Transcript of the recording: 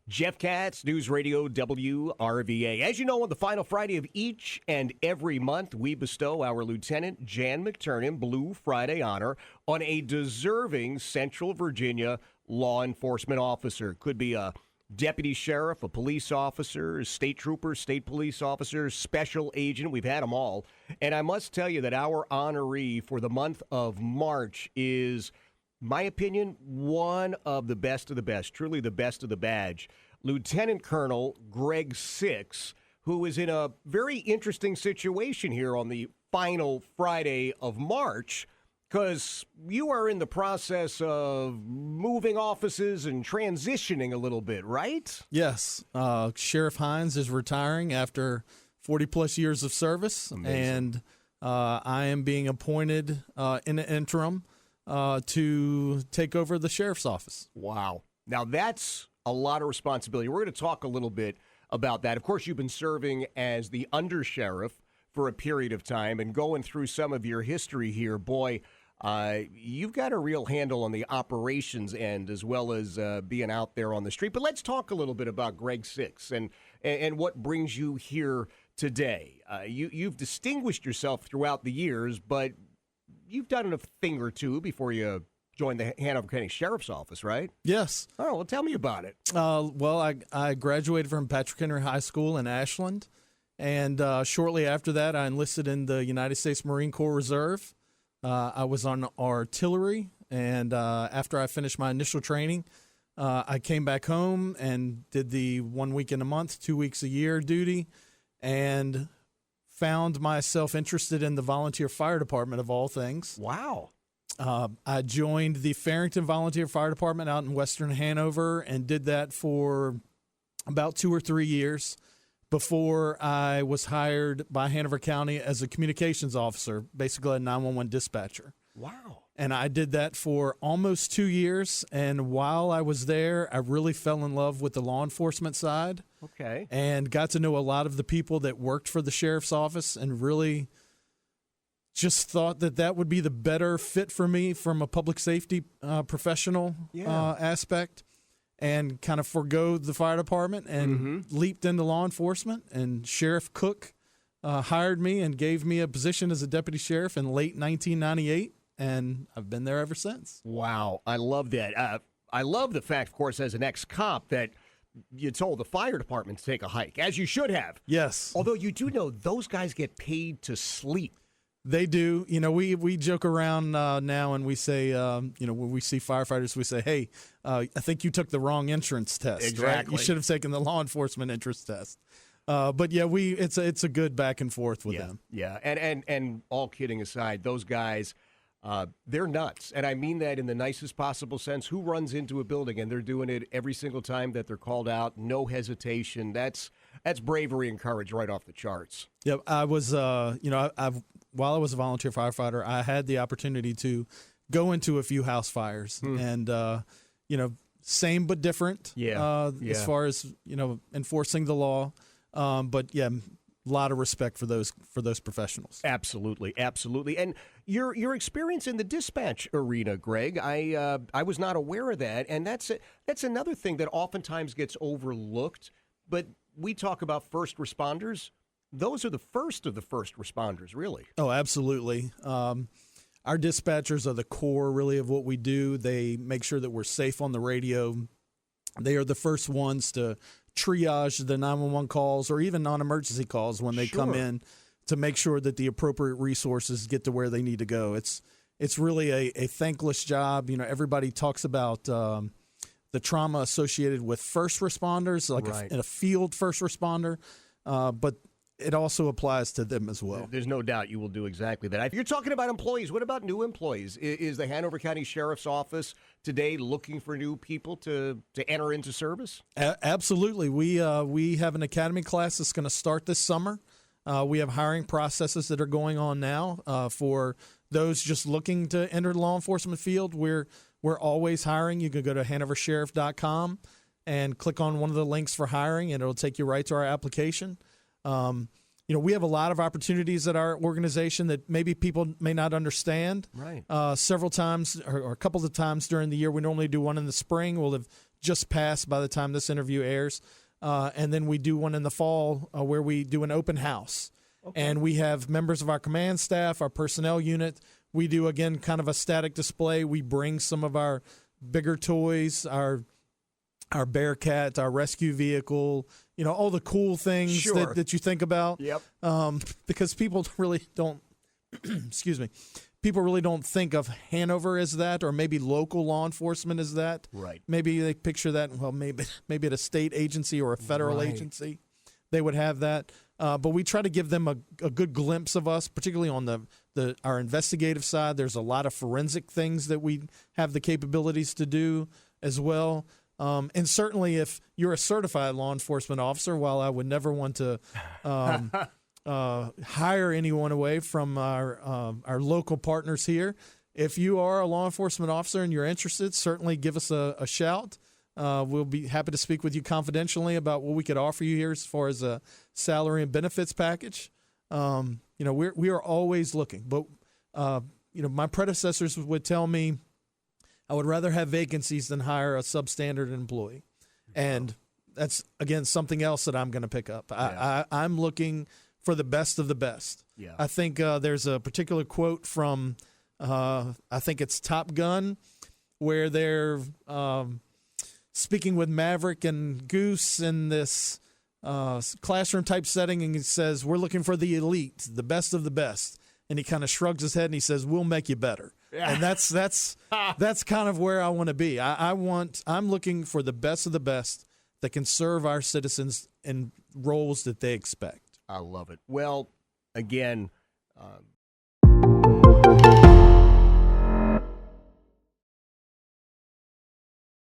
Jeff Katz, News Radio WRVA. As you know, on the final Friday of each and every month, we bestow our Lieutenant Jan McTernan Blue Friday honor on a deserving Central Virginia law enforcement officer. Could be a deputy sheriff, a police officer, a state trooper, state police officer, special agent. We've had them all. And I must tell you that our honoree for the month of March is, my opinion, one of the best, truly the best of the badge. Lieutenant Colonel Greg Six, who is in a very interesting situation here on the final Friday of March, because you are in the process of moving offices and transitioning a little bit, right? Yes. Sheriff Hines is retiring after 40-plus years of service. Amazing. And I am being appointed in the interim to take over the sheriff's office. Wow. Now, that's a lot of responsibility. We're going to talk a little bit about that. Of course, you've been serving as the undersheriff for a period of time, and going through some of your history here, boy, you've got a real handle on the operations end as well as being out there on the street. But let's talk a little bit about Greg Six and what brings you here today. You've distinguished yourself throughout the years, but you've done a thing or two before you joined the Hanover County Sheriff's Office, right? Yes. Oh, well, tell me about it. Well, I graduated from Patrick Henry High School in Ashland, and shortly after that, I enlisted in the United States Marine Corps Reserve. I was on artillery, and after I finished my initial training, I came back home and did the 1 week in a month, 2 weeks a year duty, and found myself interested in the volunteer fire department of all things. Wow. I joined the Farrington Volunteer Fire Department out in Western Hanover and did that for about 2 or 3 years before I was hired by Hanover County as a communications officer, basically a 911 dispatcher. Wow. And I did that for almost 2 years. And while I was there, I really fell in love with the law enforcement side. Okay. And got to know a lot of the people that worked for the sheriff's office, and really just thought that would be the better fit for me from a public safety professional aspect, and kind of forgo the fire department and leaped into law enforcement. And Sheriff Cook hired me and gave me a position as a deputy sheriff in late 1998, and I've been there ever since. Wow. I love that. I love the fact, of course, as an ex-cop, that you told the fire department to take a hike, as you should have. Yes. Although you do know those guys get paid to sleep. They do. You know, we joke around now, and we say, when we see firefighters, we say, hey, I think you took the wrong entrance test. Exactly. Right? You should have taken the law enforcement entrance test. But yeah, it's a good back and forth with them. Yeah, and all kidding aside, those guys, they're nuts, and I mean that in the nicest possible sense. Who runs into a building and they're doing it every single time that they're called out? No hesitation. That's bravery and courage right off the charts. Yeah, I was, while I was a volunteer firefighter, I had the opportunity to go into a few house fires, and same but different. As far as enforcing the law, but yeah, a lot of respect for those professionals. Absolutely. And your experience in the dispatch arena, Greg, I was not aware of that, and that's another thing that oftentimes gets overlooked. But we talk about first responders. Those are the first of the first responders, really. Oh, absolutely. Our dispatchers are the core, really, of what we do. They make sure that we're safe on the radio. They are the first ones to triage the 911 calls or even non-emergency calls when they come in, to make sure that the appropriate resources get to where they need to go. It's really a thankless job. Everybody talks about the trauma associated with first responders, like in a field first responder, but it also applies to them as well. There's no doubt you will do exactly that. You're talking about employees. What about new employees? Is the Hanover County Sheriff's Office today looking for new people to enter into service? Absolutely. We have an academy class that's going to start this summer. We have hiring processes that are going on now for those just looking to enter the law enforcement field. We're always hiring. You can go to hanoversheriff.com and click on one of the links for hiring, and it'll take you right to our application. We have a lot of opportunities at our organization that maybe people may not understand. Right. Several times or a couple of times during the year, we normally do one in the spring. We'll have just passed by the time this interview airs. And then we do one in the fall where we do an open house. Okay. And we have members of our command staff, our personnel unit. We do, again, kind of a static display. We bring some of our bigger toys, our Bearcat, our rescue vehicle, all the cool things sure. that you think about. Yep. Because people really don't, excuse me, people really don't think of Hanover as that, or maybe local law enforcement as that. Right. Maybe they picture that, well, maybe at a state agency or a federal agency, they would have that. But we try to give them a good glimpse of us, particularly on our investigative side. There's a lot of forensic things that we have the capabilities to do as well. And certainly if you're a certified law enforcement officer, while I would never want to hire anyone away from our local partners here, if you are a law enforcement officer and you're interested, certainly give us a shout. We'll be happy to speak with you confidentially about what we could offer you here as far as a salary and benefits package. We are always looking, but my predecessors would tell me I would rather have vacancies than hire a substandard employee, and that's again something else that I'm going to pick up. Yeah. I'm looking for the best of the best. Yeah. I think there's a particular quote from I think it's Top Gun, where they're speaking with Maverick and Goose in this classroom type setting, and he says, "We're looking for the elite, the best of the best." And he kind of shrugs his head and he says, "We'll make you better." Yeah. And that's kind of where I want to be. I'm looking for the best of the best that can serve our citizens in roles that they expect. I love it. Well, again,